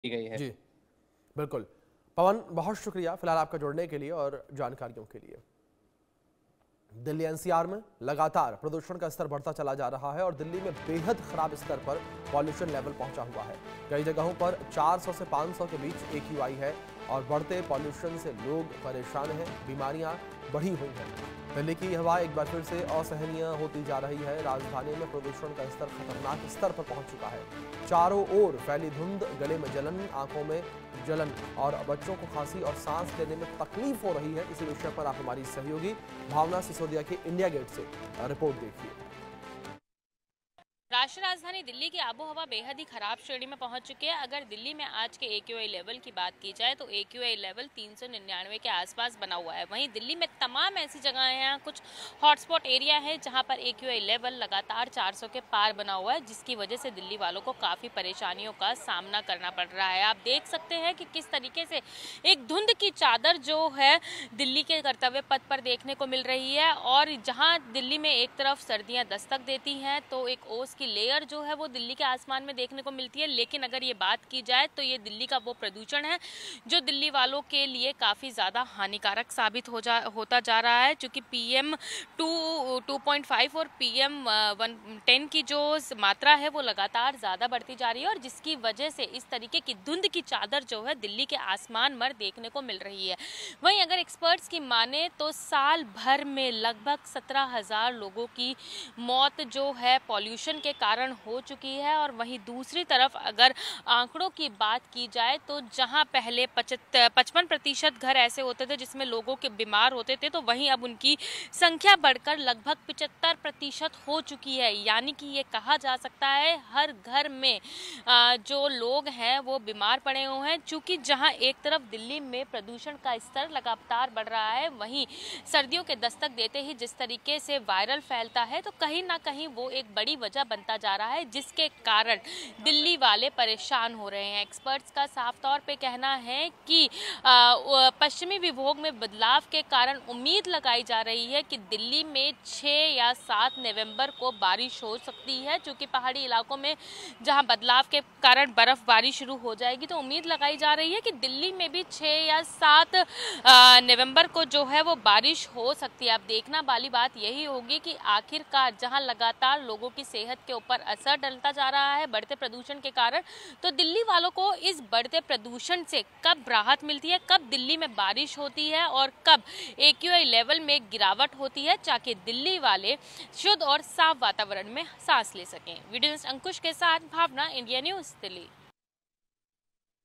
की गई है। जी बिल्कुल। पवन, बहुत शुक्रिया फिलहाल आपका जुड़ने के लिए और जानकारियों के लिए। दिल्ली एनसीआर में लगातार प्रदूषण का स्तर बढ़ता चला जा रहा है और दिल्ली में बेहद खराब स्तर पर पॉल्यूशन लेवल पहुंचा हुआ है। कई जगहों पर 400 से 500 के बीच AQI है और बढ़ते पॉल्यूशन से लोग परेशान हैं, बीमारियां बढ़ी हुई हैं। दिल्ली की हवा एक बार फिर से असहनीय होती जा रही है। राजधानी में प्रदूषण का स्तर खतरनाक स्तर पर पहुंच चुका है। चारों ओर फैली धुंध, गले में जलन, आंखों में जलन और बच्चों को खांसी और सांस लेने में तकलीफ हो रही है। इसी विषय पर आप हमारी सहयोगी भावना सिसोदिया की इंडिया गेट से रिपोर्ट देखिए। राष्ट्रीय राजधानी दिल्ली की आबोहवा बेहद ही खराब श्रेणी में पहुंच चुकी है। अगर दिल्ली में आज के AQI लेवल की बात की जाए तो AQI लेवल 399 के आसपास बना हुआ है। वहीं दिल्ली में तमाम ऐसी जगह हैं, कुछ हॉटस्पॉट एरिया है जहां पर AQI लेवल लगातार 400 के पार बना हुआ है, जिसकी वजह से दिल्ली वालों को काफ़ी परेशानियों का सामना करना पड़ रहा है। आप देख सकते हैं कि किस तरीके से एक धुंध की चादर जो है दिल्ली के कर्तव्य पथ पर देखने को मिल रही है। और जहाँ दिल्ली में एक तरफ सर्दियाँ दस्तक देती हैं तो एक ओस की लेयर जो है वो दिल्ली के आसमान में देखने को मिलती है। लेकिन अगर ये बात की जाए तो ये दिल्ली का वो प्रदूषण है जो दिल्ली वालों के लिए काफ़ी ज़्यादा हानिकारक साबित होता जा रहा है, क्योंकि PM 2.5 और PM 110 की जो मात्रा है वो लगातार ज़्यादा बढ़ती जा रही है और जिसकी वजह से इस तरीके की धुंध की चादर जो है दिल्ली के आसमान पर देखने को मिल रही है। वहीं अगर एक्सपर्ट्स की माने तो साल भर में लगभग 17,000 लोगों की मौत जो है पॉल्यूशन के कारण हो चुकी है। और वहीं दूसरी तरफ अगर आंकड़ों की बात की जाए तो जहां पहले 55% घर ऐसे होते थे जिसमें लोगों के बीमार होते थे, तो वहीं अब उनकी संख्या बढ़कर लगभग 75% हो चुकी है। यानी कि ये कहा जा सकता है हर घर में जो लोग हैं वो बीमार पड़े हुए हैं। चूँकि जहाँ एक तरफ दिल्ली में प्रदूषण का स्तर लगातार बढ़ रहा है, वहीं सर्दियों के दस्तक देते ही जिस तरीके से वायरल फैलता है तो कहीं ना कहीं वो एक बड़ी वजह बनता जा रहा है, जिसके कारण दिल्ली वाले परेशान हो रहे हैं। एक्सपर्ट्स का साफ तौर पे कहना है कि पश्चिमी विभोग में बदलाव के कारण उम्मीद लगाई जा रही है कि दिल्ली में 6 या 7 नवंबर को बारिश हो सकती है। चूँकि पहाड़ी इलाकों में जहां बदलाव के कारण बर्फबारी शुरू हो जाएगी, तो उम्मीद लगाई जा रही है कि दिल्ली में भी 6 या 7 नवंबर को जो है वो बारिश हो सकती है। अब देखना वाली बात यही होगी कि आखिरकार जहां लगातार लोगों की सेहत के ऊपर असर डलता जा रहा है बढ़ते प्रदूषण के कारण, तो दिल्ली वालों को इस बढ़ते प्रदूषण से कब राहत मिलती है, कब दिल्ली में बारिश होती है और कब AQI लेवल में गिरावट होती है, ताकि दिल्ली वाले शुद्ध और साफ वातावरण में सांस ले सकें। वीडियो जर्नलिस्ट अंकुश के साथ भावना, इंडिया न्यूज़ दिल्ली।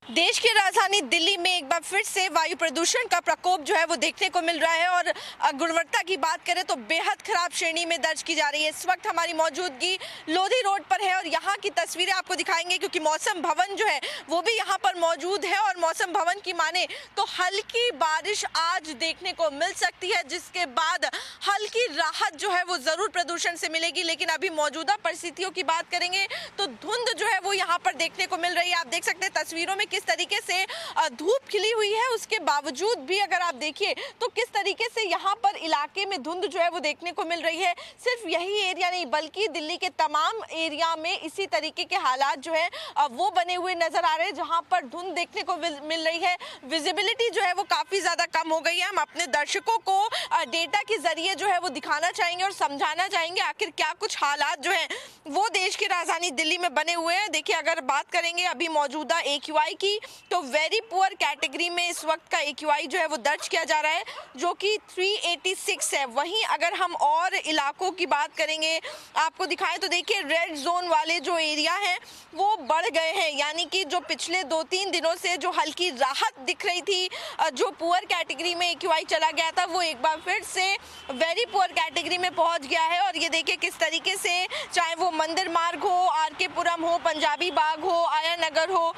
देश की राजधानी दिल्ली में एक बार फिर से वायु प्रदूषण का प्रकोप जो है वो देखने को मिल रहा है और गुणवत्ता की बात करें तो बेहद खराब श्रेणी में दर्ज की जा रही है। इस वक्त हमारी मौजूदगी लोधी रोड पर है और यहाँ की तस्वीरें आपको दिखाएंगे, क्योंकि मौसम भवन जो है वो भी यहाँ पर मौजूद है और मौसम भवन की माने तो हल्की बारिश आज देखने को मिल सकती है, जिसके बाद हल्की राहत जो है वो जरूर प्रदूषण से मिलेगी। लेकिन अभी मौजूदा परिस्थितियों की बात करेंगे तो धुंध जो है वो यहाँ पर देखने को मिल रही है। आप देख सकते हैं तस्वीरों में किस तरीके से धूप खिली हुई है, उसके बावजूद भी अगर आप देखिए तो किस तरीके से यहाँ पर इलाके में धुंध जो है वो देखने को मिल रही है। सिर्फ यही एरिया नहीं बल्कि दिल्ली के तमाम एरिया में इसी तरीके के हालात जो है वो बने हुए नजर आ रहे हैं, जहाँ पर धुंध देखने को मिल रही है। विजिबिलिटी जो है वो काफी ज्यादा कम हो गई है। हम अपने दर्शकों को डेटा के जरिए जो है वो दिखाना चाहेंगे और समझाना चाहेंगे आखिर क्या कुछ हालात जो है वो देश की राजधानी दिल्ली में बने हुए हैं। देखिए, अगर बात करेंगे अभी मौजूदा AQI की तो वेरी पुअर कैटेगरी में इस वक्त का AQI जो है वो दर्ज किया जा रहा है, जो कि 386 है। वहीं अगर हम और इलाकों की बात करेंगे आपको दिखाएं तो देखिए रेड जोन वाले जो एरिया हैं वो बढ़ गए हैं। यानी कि जो पिछले 2-3 दिनों से जो हल्की राहत दिख रही थी, जो पुअर कैटेगरी में AQI चला गया था, वो एक बार फिर से वेरी पुअर कैटेगरी में पहुंच गया है। और ये देखिए किस तरीके से, चाहे वो मंदिर मार्ग हो, RK पुरम हो, पंजाबी बाग हो, आया नगर हो,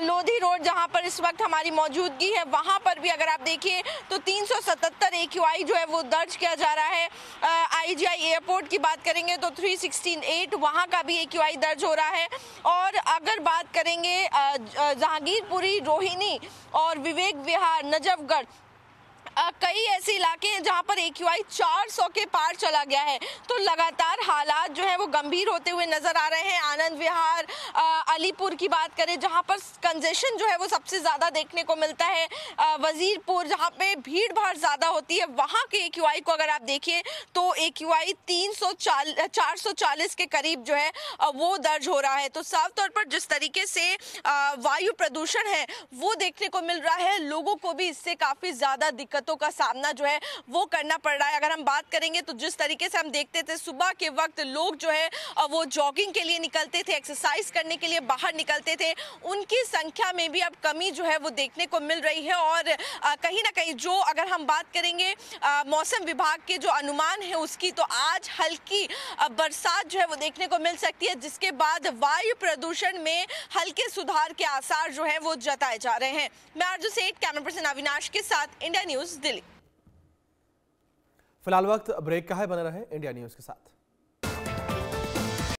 लोधी रोड जहां पर इस वक्त हमारी मौजूदगी है, वहां पर भी अगर आप देखिए तो 377 AQI जो है वो दर्ज किया जा रहा है। IGI एयरपोर्ट की बात करेंगे तो 368 वहां का भी AQI दर्ज हो रहा है। और अगर बात करेंगे जहांगीरपुरी, रोहिणी और विवेक विहार, नजफगढ़, कई ऐसे इलाके हैं जहां पर AQI 400 के पार चला गया है। तो लगातार हालात जो है वो गंभीर होते हुए नजर आ रहे हैं। आनंद विहार, अलीपुर की बात करें जहां पर कंजेशन जो है वो सबसे ज्यादा देखने को मिलता है, वजीरपुर जहां पे भीड़ भाड़ ज्यादा होती है, वहां के AQI को अगर आप देखिए तो AQI 440 के करीब जो है वो दर्ज हो रहा है। तो साफ तौर पर जिस तरीके से वायु प्रदूषण है वो देखने को मिल रहा है, लोगों को भी इससे काफी ज्यादा दिक्कतों का सामना जो है वो करना पड़ रहा है। अगर हम बात करेंगे तो जिस तरीके से हम देखते थे सुबह के वक्त लोग जो है वो जॉगिंग के लिए निकलते थे, एक्सरसाइज करने के लिए बाहर निकलते थे, उनकी संख्या में भी अब कमी जो है वो देखने को मिल रही है। और कहीं ना कहीं जो अगर हम बात करेंगे मौसम विभाग के जो अनुमान है उसकी, तो आज हल्की बरसात जो है वो देखने को मिल सकती है, जिसके बाद वायु प्रदूषण में हल्के सुधार के आसार जो है वो जताए जा रहे हैं। मैं आरजू सेठ, कैमरा पर्सन अविनाश के साथ, इंडिया न्यूज दिल्ली। फिलहाल वक्त ब्रेक का है, बने रहे इंडिया न्यूज के साथ।